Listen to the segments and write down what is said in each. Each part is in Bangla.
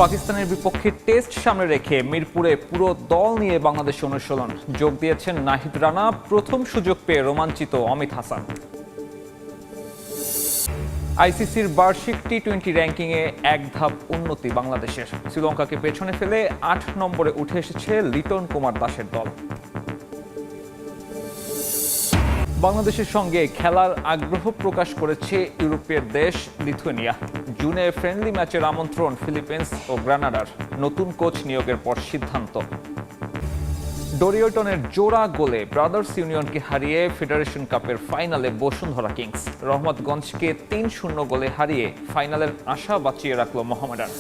পাকিস্তানের বিপক্ষে টেস্ট সামনে রেখে মিরপুরে পুরো দল নিয়ে বাংলাদেশ অনুশীলন যোগ দিয়েছেন নাহিদ রানা। প্রথম সুযোগ পেয়ে রোমাঞ্চিত অমিত হাসান। আইসিসির বার্ষিক টি-20 র্যাঙ্কিংয়ে এক ধাপ উন্নতি বাংলাদেশের। শ্রীলঙ্কাকে পেছনে ফেলে ৮ নম্বরে উঠে এসেছে লিটন কুমার দাসের দল। বাংলাদেশের সঙ্গে খেলার আগ্রহ প্রকাশ করেছে ইউরোপের দেশ লিথুয়েনিয়া। জুনে ফ্রেন্ডলি ম্যাচের আমন্ত্রণ ফিলিপিন্স ও গ্রানাডার। নতুন কোচ নিয়োগের পর সিদ্ধান্ত। ডরিয়টনের জোড়া গোলে ব্রাদার্স ইউনিয়নকে হারিয়ে ফেডারেশন কাপের ফাইনালে বসুন্ধরা কিংস। রহমতগঞ্জকে ৩-০ গোলে হারিয়ে ফাইনালের আশা বাঁচিয়ে রাখল মোহামেডান।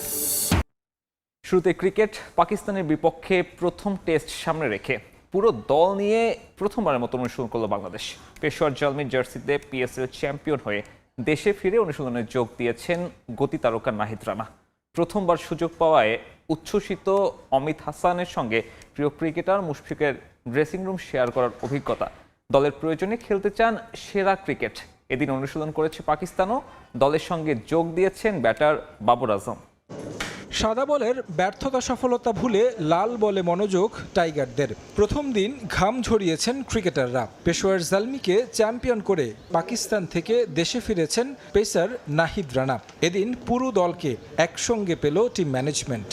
শুরুতে ক্রিকেট। পাকিস্তানের বিপক্ষে প্রথম টেস্ট সামনে রেখে পুরো দল নিয়ে প্রথমবারের মতো অনুশীলন করল বাংলাদেশ। পেশোয়ার জালমির জার্সিতে পিএসএল চ্যাম্পিয়ন হয়ে দেশে ফিরে অনুশীলনে যোগ দিয়েছেন গতি তারকা নাহিদ রানা। প্রথমবার সুযোগ পাওয়ায় উচ্ছ্বসিত অমিত হাসানের সঙ্গে প্রিয় ক্রিকেটার মুশফিকের ড্রেসিং রুম শেয়ার করার অভিজ্ঞতা। দলের প্রয়োজনে খেলতে চান সেরা ক্রিকেট। এদিন অনুশীলন করেছে পাকিস্তানও। দলের সঙ্গে যোগ দিয়েছেন ব্যাটার বাবর আজম। সাদা বলের ব্যর্থতা সফলতা ভুলে লাল বলে মনোযোগ টাইগারদের। প্রথম দিন ঘাম ঝরিয়েছেন ক্রিকেটাররা। পেশোয়ার জালমিকে চ্যাম্পিয়ন করে পাকিস্তান থেকে দেশে ফিরেছেন পেসার নাহিদ রানা। এদিন পুরো দলকে একসঙ্গে পেল টিম ম্যানেজমেন্ট।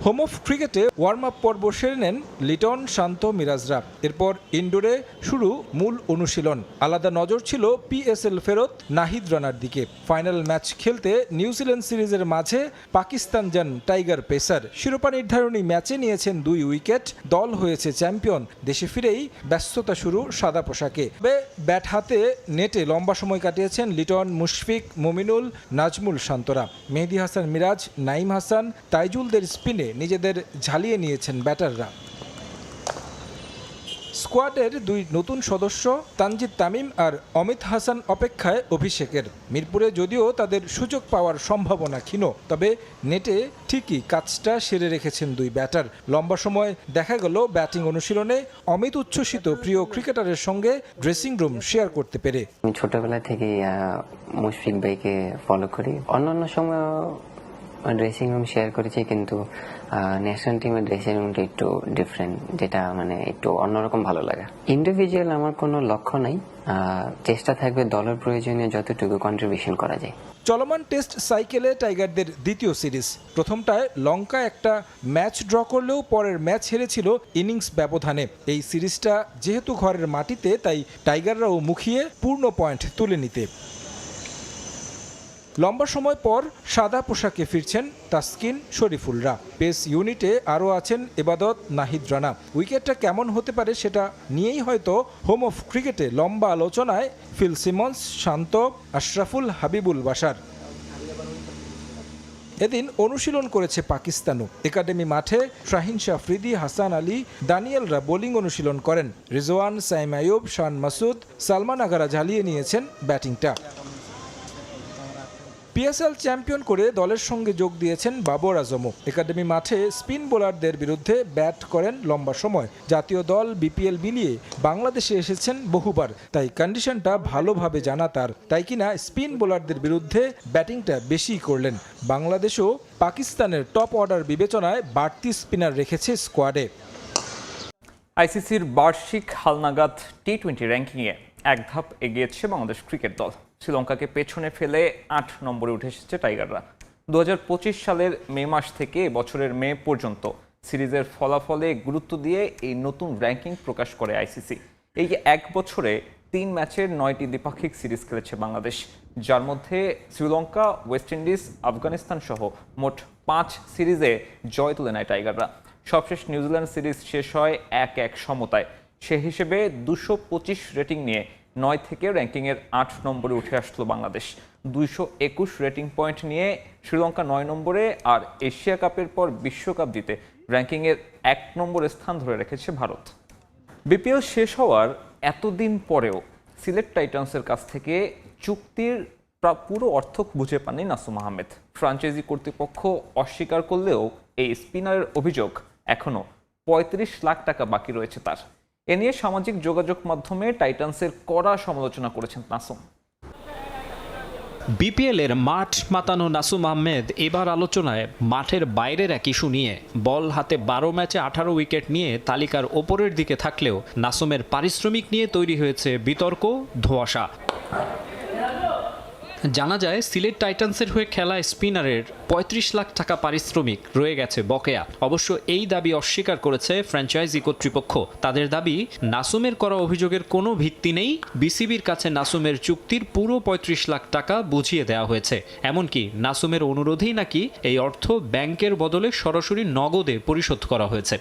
হোম অফ ক্রিকেটে ওয়ার্ম আপ পর্ব সেরে নেন লিটন, শান্ত, মিরাজরা। এরপর ইনডোরে শুরু মূল অনুশীলন। আলাদা নজর ছিল পিএসএল ফেরত নাহিদ রানার দিকে। ফাইনাল ম্যাচ খেলতে নিউজিল্যান্ড সিরিজের মাঝে পাকিস্তান যান টাইগার পেসার। শিরোপা নির্ধারণী ম্যাচে নিয়েছেন 2 উইকেট। দল হয়েছে চ্যাম্পিয়ন। দেশে ফিরেই ব্যস্ততা শুরু সাদা পোশাকে। ব্যাট হাতে নেটে লম্বা সময় কাটিয়েছেন লিটন, মুশফিক, মুমিনুল, নাজমুল, শান্তরা। মেহেদী হাসান, মিরাজ, নাইম হাসান, তাইজুলদের স্পিনে নিজেদের ঝালিয়ে নিয়েছেন ব্যাটাররা। স্কোয়াডের 2 নতুন সদস্য তানজিদ তামিম আর অমিত হাসান অপেক্ষায় অভিষেকের। মিরপুরে যদিও তাদের সুযোগ পাওয়ার সম্ভাবনা ক্ষীণ, তবে নেটে ঠিকই কাজটা সেরে রেখেছেন 2 ব্যাটার। লম্বা সময় দেখা গেল ব্যাটিং অনুশীলনে অমিত উচ্ছ্বসিত প্রিয় ক্রিকেটারের সঙ্গে ড্রেসিং রুম শেয়ার করতে পেরে। আমি ছোটবেলা থেকেই মুশফিক ভাইকে ফলো করি। অন্যান্য সময় ড্রেসিং রুম শেয়ার করেছি, কিন্তু ন্যাশনাল টিমের ড্রেসিং রুমটা একটু ডিফারেন্ট, যেটা একটু অন্যরকম ভালো লাগে। ইন্ডিভিজুয়াল আমার কোনো লক্ষ্য নাই, চেষ্টা থাকবে দলের প্রয়োজনীয় যতটুকু কন্ট্রিবিউশন করা যায়। চলমান টেস্ট সাইকেলে টাইগারদের দ্বিতীয় সিরিজ। প্রথমটায় লঙ্কা একটা ম্যাচ ড্র করলেও পরের ম্যাচ হেরেছিল ইনিংস ব্যবধানে। এই সিরিজটা যেহেতু ঘরের মাটিতে, তাই টাইগাররাও মুখিয়ে পূর্ণ পয়েন্ট তুলে নিতে। লম্বা সময় পর সাদা পোশাকে ফিরছেন তাসকিন, শরীফুলরা। পেস ইউনিটে আরও আছেন এবাদত, নাহিদ রানা। উইকেটটা কেমন হতে পারে সেটা নিয়েই হয়তো হোম অফ ক্রিকেটে লম্বা আলোচনায় ফিল সিমন্স, শান্ত, আশরাফুল, হাবিবুল বাশার। এদিন অনুশীলন করেছে পাকিস্তানও। একাডেমি মাঠে শাহিন শাহ আফ্রিদি, হাসান আলী, দানিয়েলরা বোলিং অনুশীলন করেন। রিজওয়ান, সাইম আইয়ুব, শান মাসুদ, সালমান আগারা ঝালিয়ে নিয়েছেন ব্যাটিংটা। পিএসএল চ্যাম্পিয়ন করে দলের সঙ্গে যোগ দিয়েছেন বাবর আজমও। একাডেমি মাঠে স্পিন বোলারদের বিরুদ্ধে ব্যাট করেন লম্বা সময়। জাতীয় দল, বিপিএল মিলিয়ে বাংলাদেশে এসেছেন বহুবার, তাই কন্ডিশনটা ভালোভাবে জানা তার। তাই কিনা স্পিন বোলারদের বিরুদ্ধে ব্যাটিংটা বেশি করলেন। বাংলাদেশও পাকিস্তানের টপ অর্ডার বিবেচনায় বাড়তি স্পিনার রেখেছে স্কোয়াডে। আইসিসির বার্ষিক হালনাগাদ টি-20 র্যাঙ্কিংয়ে এক ধাপ এগিয়েছে বাংলাদেশ ক্রিকেট দল। শ্রীলঙ্কাকে পেছনে ফেলে ৮ নম্বরে উঠে এসেছে টাইগাররা। ২০২৫ সালের মে মাস থেকে বছরের মে পর্যন্ত সিরিজের ফলাফলে গুরুত্ব দিয়ে এই নতুন র্যাঙ্কিং প্রকাশ করে আইসিসি। এই 1 বছরে 3 ম্যাচের 9টি দ্বিপাক্ষিক সিরিজ খেলেছে বাংলাদেশ, যার মধ্যে শ্রীলঙ্কা, ওয়েস্ট ইন্ডিজ, আফগানিস্তান সহ মোট 5 সিরিজে জয় তুলে নেয় টাইগাররা। সবশেষ নিউজিল্যান্ড সিরিজ শেষ হয় 1-1 সমতায়। সে হিসেবে 225 রেটিং নিয়ে 9 থেকে র্যাঙ্কিংয়ের 8 নম্বরে উঠে আসলো বাংলাদেশ। 221 রেটিং পয়েন্ট নিয়ে শ্রীলঙ্কা 9 নম্বরে, আর এশিয়া কাপের পর বিশ্বকাপ জিতে র্যাঙ্কিংয়ের 1 নম্বরে স্থান ধরে রেখেছে ভারত। বিপিএল শেষ হওয়ার এতদিন পরেও সিলেট টাইটান্সের কাছ থেকে চুক্তির পুরো অর্থ বুঝে পাননি নাসুম আহমেদ। ফ্রাঞ্চাইজি কর্তৃপক্ষ অস্বীকার করলেও এই স্পিনারের অভিযোগ এখনও 35 লাখ টাকা বাকি রয়েছে তার। এ নিয়ে সামাজিক যোগাযোগ মাধ্যমে টাইটান্সের কড়া সমালোচনা করেছেন নাসুম। বিপিএলের মাঠ মাতানো নাসুম আহমেদ এবার আলোচনায় মাঠের বাইরের এক ইস্যু নিয়ে। বল হাতে 12 ম্যাচে 18 উইকেট নিয়ে তালিকার ওপরের দিকে থাকলেও নাসুমের পারিশ্রমিক নিয়ে তৈরি হয়েছে বিতর্ক, ধোঁয়াশা। জানা যায় সিলেট টাইটান্সের হয়ে খেলা স্পিনারের 35 লাখ টাকা পারিশ্রমিক রয়ে গেছে বকেয়া। অবশ্য এই দাবি অস্বীকার করেছে ফ্র্যাঞ্চাইজি কর্তৃপক্ষ। তাদের দাবি, নাসুমের করা অভিযোগের কোনো ভিত্তি নেই। বিসিবির কাছে নাসুমের চুক্তির পুরো 35 লাখ টাকা বুঝিয়ে দেওয়া হয়েছে। এমনকি নাসুমের অনুরোধেই নাকি এই অর্থ ব্যাংকের বদলে সরাসরি নগদে পরিশোধ করা হয়েছে।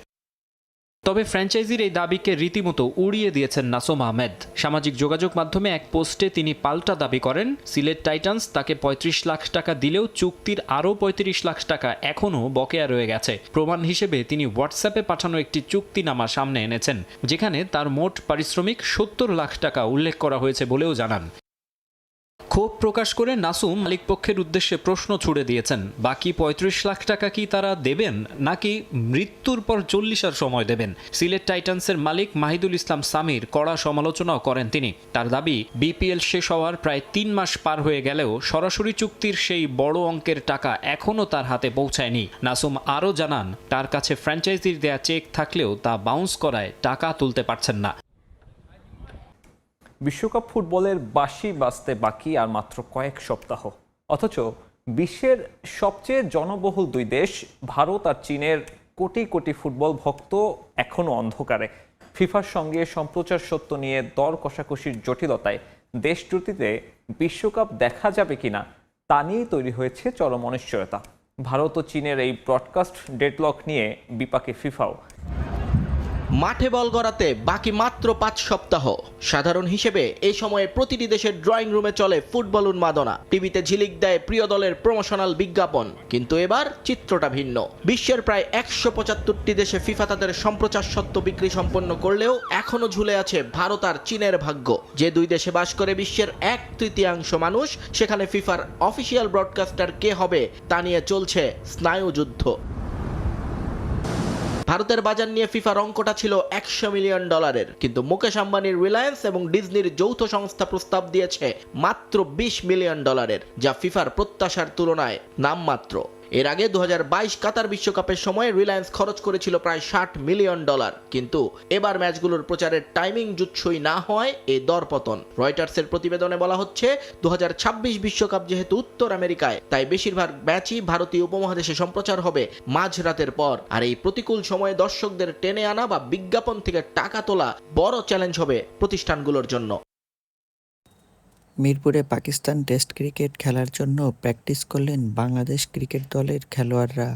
তবে ফ্র্যাঞ্চাইজির এই দাবিকে রীতিমতো উড়িয়ে দিয়েছেন নাসুম আহমেদ। সামাজিক যোগাযোগ মাধ্যমে এক পোস্টে তিনি পাল্টা দাবি করেন, সিলেট টাইটান্স তাকে 35 লাখ টাকা দিলেও চুক্তির আরও 35 লাখ টাকা এখনও বকেয়া রয়ে গেছে। প্রমাণ হিসেবে তিনি হোয়াটসঅ্যাপে পাঠানো একটি চুক্তিনামা সামনে এনেছেন, যেখানে তার মোট পারিশ্রমিক 70 লাখ টাকা উল্লেখ করা হয়েছে বলেও জানান। ক্ষোভ প্রকাশ করে নাসুম মালিকপক্ষের উদ্দেশ্যে প্রশ্ন ছুড়ে দিয়েছেন, বাকি 35 লাখ টাকা কি তারা দেবেন নাকি মৃত্যুর পর 40 সময় দেবেন? সিলেট টাইটান্সের মালিক মাহিদুল ইসলাম সামির কড়া সমালোচনাও করেন তিনি। তার দাবি, বিপিএল শেষ হওয়ার প্রায় 3 মাস পার হয়ে গেলেও সরাসরি চুক্তির সেই বড় অঙ্কের টাকা এখনও তার হাতে পৌঁছায়নি। নাসুম আরও জানান, তার কাছে ফ্র্যাঞ্চাইজির দেয়া চেক থাকলেও তা বাউন্স করায় টাকা তুলতে পারছেন না। বিশ্বকাপ ফুটবলের বাঁশি বাজতে বাকি আর মাত্র কয়েক সপ্তাহ, অথচ বিশ্বের সবচেয়ে জনবহুল দুই দেশ ভারত আর চীনের কোটি কোটি ফুটবল ভক্ত এখনও অন্ধকারে। ফিফার সঙ্গে সম্প্রচার সত্য নিয়ে দর কষাকষির জটিলতায় দেশ দুটিতে বিশ্বকাপ দেখা যাবে কিনা তা নিয়েই তৈরি হয়েছে চরম অনিশ্চয়তা। ভারত ও চীনের এই ব্রডকাস্ট ডেডলক নিয়ে বিপাকে ফিফাও। মাঠে বল গড়াতে বাকি মাত্র 5 সপ্তাহ। সাধারণ হিসেবে এই সময়ে প্রতিটি দেশের ড্রয়িং রুমে চলে ফুটবল উন্মাদনা, টিভিতে ঝিলিক দেয় প্রিয় দলের প্রমোশনাল বিজ্ঞাপন। কিন্তু এবার চিত্রটা ভিন্ন। বিশ্বের প্রায় 175টি দেশে ফিফা তাদের সম্প্রচার সত্ত্ব বিক্রি সম্পন্ন করলেও এখনো ঝুলে আছে ভারত আর চীনের ভাগ্য। যে দুই দেশে বাস করে বিশ্বের 1/3 মানুষ, সেখানে ফিফার অফিসিয়াল ব্রডকাস্টার কে হবে তা নিয়ে চলছে স্নায়ুযুদ্ধ। ভারতের বাজার নিয়ে ফিফার অঙ্কটা ছিল $100 মিলিয়ন, কিন্তু মুকেশ আম্বানির রিলায়েন্স এবং ডিজনির যৌথ সংস্থা প্রস্তাব দিয়েছে মাত্র $20 মিলিয়ন, যা ফিফার প্রত্যাশার তুলনায় নামমাত্র। এর আগে 2022 কাতার বিশ্বকাপের সময় রিলায়েন্স খরচ করেছিল প্রায় $60 মিলিয়ন, কিন্তু এবার ম্যাচগুলোর প্রচারের টাইমিং জুৎসই না হয় এই দরপতন। রয়টার্সের প্রতিবেদনে বলা হচ্ছে, 2026 বিশ্বকাপ যেহেতু উত্তর আমেরিকায়, তাই বেশিরভাগ ম্যাচই ভারতীয় উপমহাদেশে সম্প্রচার হবে মাঝরাতের পর। আর এই প্রতিকূল সময়ে দর্শকদের টেনে আনা বা বিজ্ঞাপন থেকে টাকা তোলা বড় চ্যালেঞ্জ হবে প্রতিষ্ঠানগুলোর জন্য। মিরপুরে পাকিস্তান টেস্ট ক্রিকেট খেলার জন্য প্র্যাকটিস করলেন বাংলাদেশ ক্রিকেট দলের খেলোয়াড়রা।